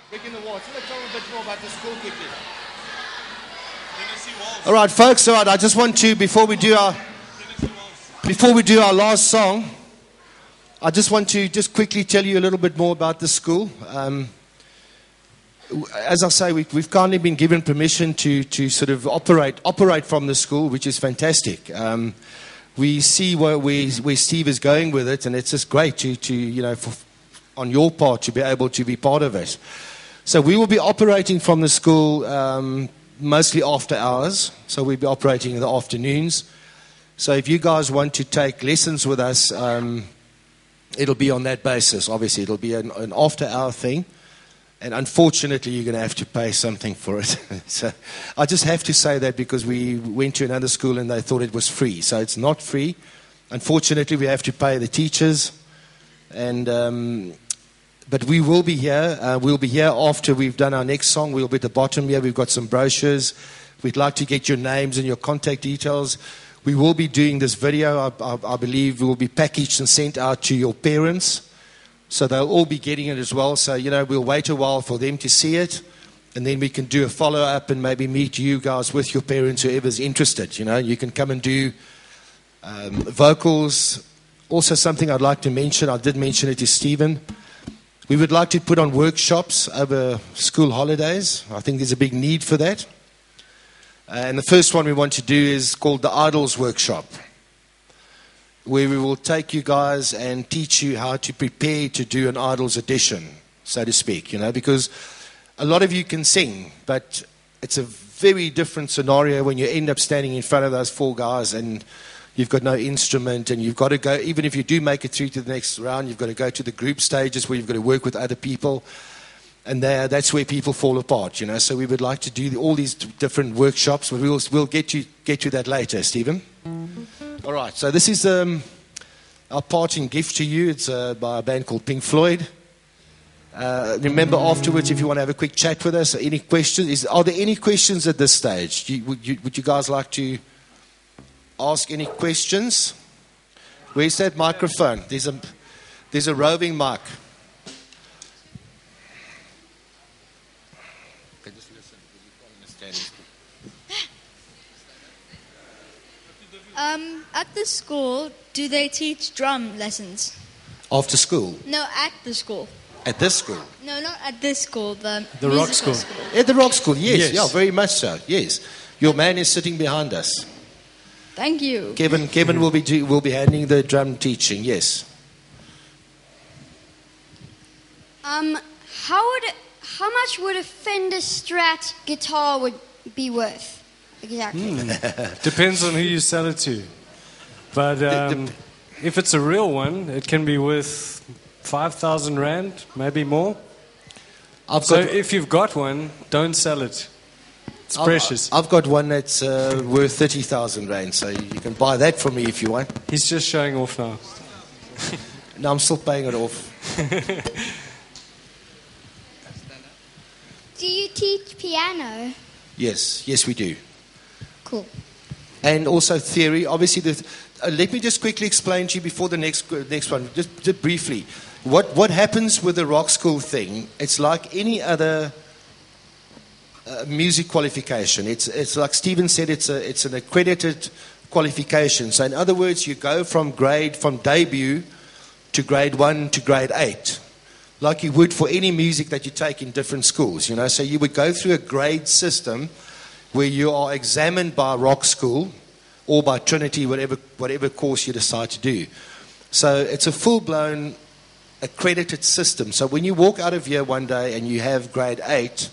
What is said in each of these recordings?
Rick in the Walls. Let's tell them a bit more about the school quickly. All right, folks. All right. I just want to before we do our last song, I just want to just quickly tell you a little bit more about the school. As I say, we've kindly been given permission to sort of operate from the school, which is fantastic. We see where Steve is going with it, and it's just great to on your part to be able to be part of it. So we will be operating from the school mostly after hours. So we'll be operating in the afternoons. So if you guys want to take lessons with us, it'll be on that basis. Obviously, it'll be an after-hour thing. And unfortunately, you're going to have to pay something for it. So I just have to say that because we went to another school and they thought it was free. So it's not free. Unfortunately, we have to pay the teachers. But we will be here. We'll be here after we've done our next song. We'll be at the bottom here. We've got some brochures. We'd like to get your names and your contact details. We will be doing this video. I believe it will be packaged and sent out to your parents. So they'll all be getting it as well. So, we'll wait a while for them to see it. And then we can do a follow-up and maybe meet you guys with your parents, whoever's interested. You can come and do vocals. Also something I'd like to mention, I did mention it to Stephen. We would like to put on workshops over school holidays. I think there's a big need for that. And the first one we want to do is called the Idols Workshop, where we will take you guys and teach you how to prepare to do an Idols audition, so to speak, because a lot of you can sing, but it's a very different scenario when you end up standing in front of those four guys and you've got no instrument and you've got to go, even if you do make it through to the next round, you've got to go to the group stages where you've got to work with other people. And that's where people fall apart, So we would like to do all these different workshops. But we'll get to that later, Stephen. All right, so this is our parting gift to you. It's by a band called Pink Floyd. Remember afterwards, if you want to have a quick chat with us, any questions? Are there any questions at this stage? Would you guys like to ask any questions? Where's that microphone? There's a roving mic. Just listen, because you can't understand. At the school, do they teach drum lessons? After school? No, at the school. At this school? No, not at this school. The rock school. At the rock school, yes. Yeah, very much so. Yes, your man is sitting behind us. Thank you. Kevin will be handling the drum teaching. Yes. How much would a Fender Strat guitar would be worth? Exactly. Depends on who you sell it to. But if it's a real one, it can be worth 5,000 Rand, maybe more. If you've got one, don't sell it. It's precious. I've got one that's worth 30,000 Rand, so you can buy that from me if you want. He's just showing off now. No, I'm still paying it off. Do you teach piano? Yes, we do. Cool. And also theory. Obviously, let me just quickly explain to you before the next one, just briefly. What happens with the rock school thing, it's like any other music qualification. It's like Stephen said, it's an accredited qualification. So in other words, you go from debut to grade 1 to grade 8, like you would for any music that you take in different schools. So you would go through a grade system where you are examined by rock school or by Trinity, whatever course you decide to do. So it's a full-blown accredited system. So when you walk out of here one day and you have grade 8,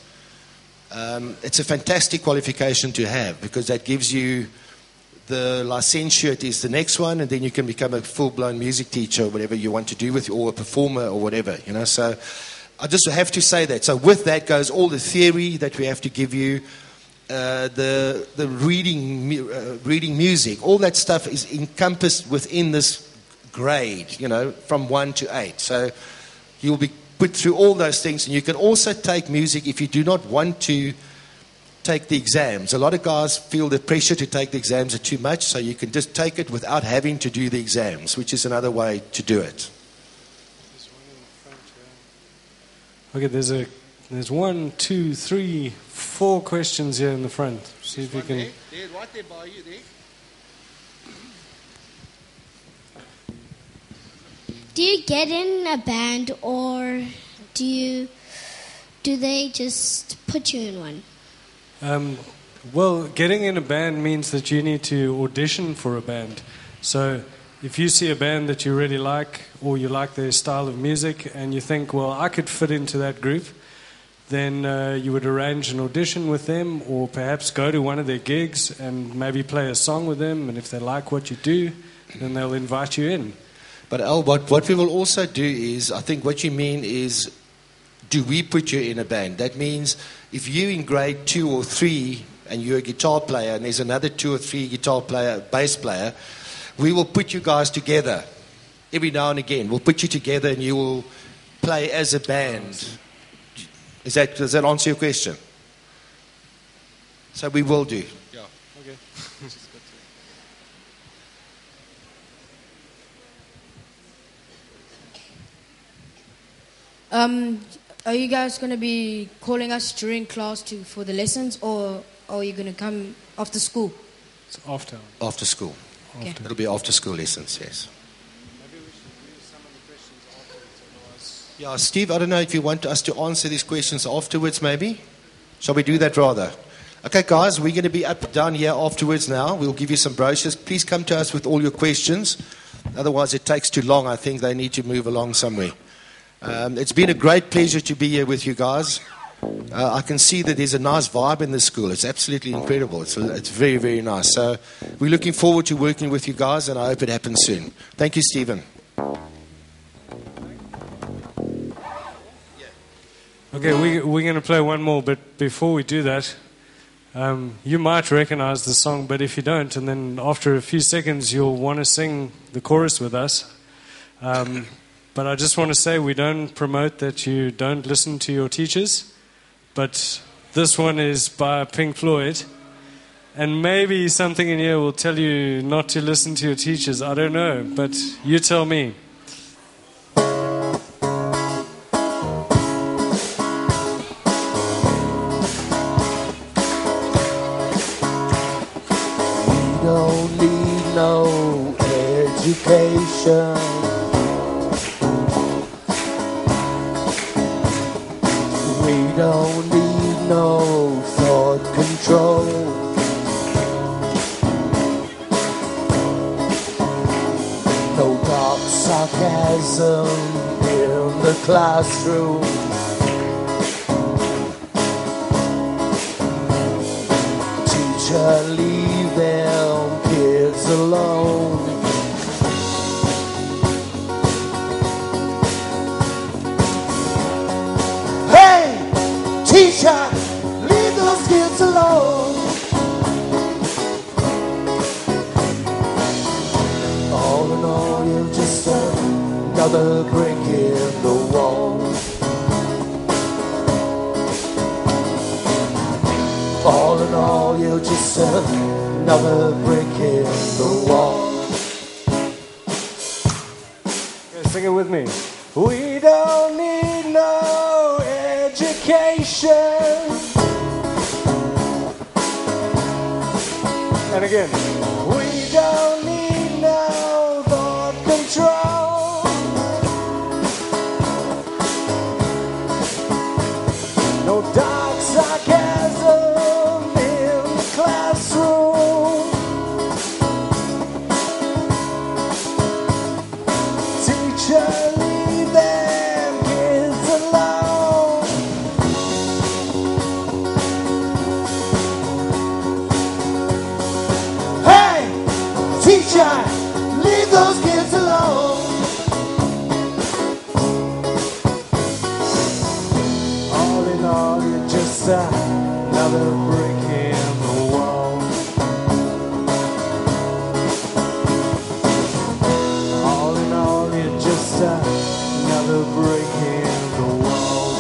it's a fantastic qualification to have, because that gives you the licentiate is the next one, and then you can become a full-blown music teacher or whatever you want to do with, or a performer or whatever. So I just have to say that. So with that goes all the theory that we have to give you, the reading music, all that stuff is encompassed within this grade, from 1 to 8. So you'll be put through all those things, and you can also take music if you do not want to take the exams. A lot of guys feel the pressure to take the exams are too much, so you can just take it without having to do the exams, which is another way to do it. Okay, there's a There's 1, 2, 3, 4 questions here in the front. See if you can. There, right there by you there. Do you get in a band, or do they just put you in one? Well, getting in a band means that you need to audition for a band. So if you see a band that you really like, or you like their style of music, and you think, well, I could fit into that group, then you would arrange an audition with them, or perhaps go to one of their gigs and maybe play a song with them, and if they like what you do, then they'll invite you in. But Al, what we will also do is, I think what you mean is, do we put you in a band? That means if you're in grade 2 or 3 and you're a guitar player and there's another 2 or 3 guitar player, bass player, we will put you guys together every now and again. We'll put you together and you will play as a band. Does that answer your question? So we will do. Yeah. Okay. Are you guys going to be calling us during class for the lessons, or are you going to come after school? It's after. After school. Okay. It'll be after school lessons, yes. Maybe we should do some of the questions afterwards, otherwise. Yeah, Steve, I don't know if you want us to answer these questions afterwards, maybe? Shall we do that rather? Okay, guys, we're going to be up down here afterwards now. We'll give you some brochures. Please come to us with all your questions. Otherwise, it takes too long. I think they need to move along somewhere. It's been a great pleasure to be here with you guys. I can see that there's a nice vibe in the school. It's absolutely incredible. It's very, very nice. So we're looking forward to working with you guys, and I hope it happens soon. Thank you, Stephen. Okay, we're going to play one more, but before we do that, you might recognize the song, but if you don't, and then after a few seconds you'll want to sing the chorus with us. But I just want to say we don't promote that you don't listen to your teachers, but this one is by Pink Floyd, and maybe something in here will tell you not to listen to your teachers. I don't know, but you tell me. Don't need no education. We don't need no thought control. No dark sarcasm in the classroom. Teacher, leave them kids alone. Hey, teacher, leave those kids alone. All in all, you're just another brick in the wall. All in all, you're just another brick in the wall. Okay, sing it with me. We don't need no education. And again. We don't need no thought control. No dark sarcasm in the classroom. Teacher, leave them kids alone. Hey, teacher, leave those kids alone. All in all, you're just another brick in the wall. All in all, you're just another brick in the wall.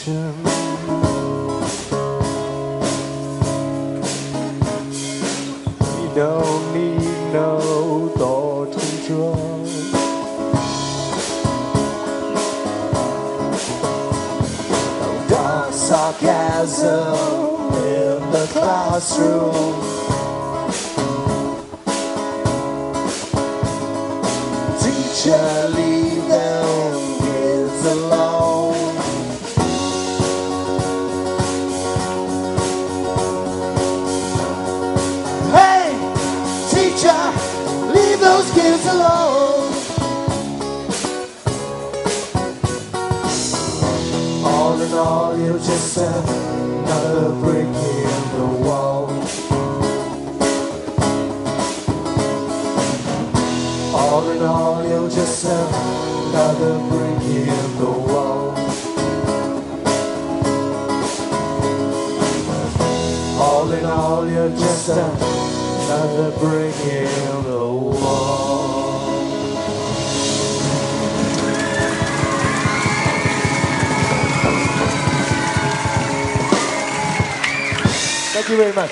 motion. We don't need no thought control. No dark sarcasm in the classroom. Teacher, leave them kids alone. Hey, teacher, leave those kids alone. All in all, you're just another brick in the wall. All in all, you're just another brick in the wall. All in all, you're just another brick in the wall. Thank you very much.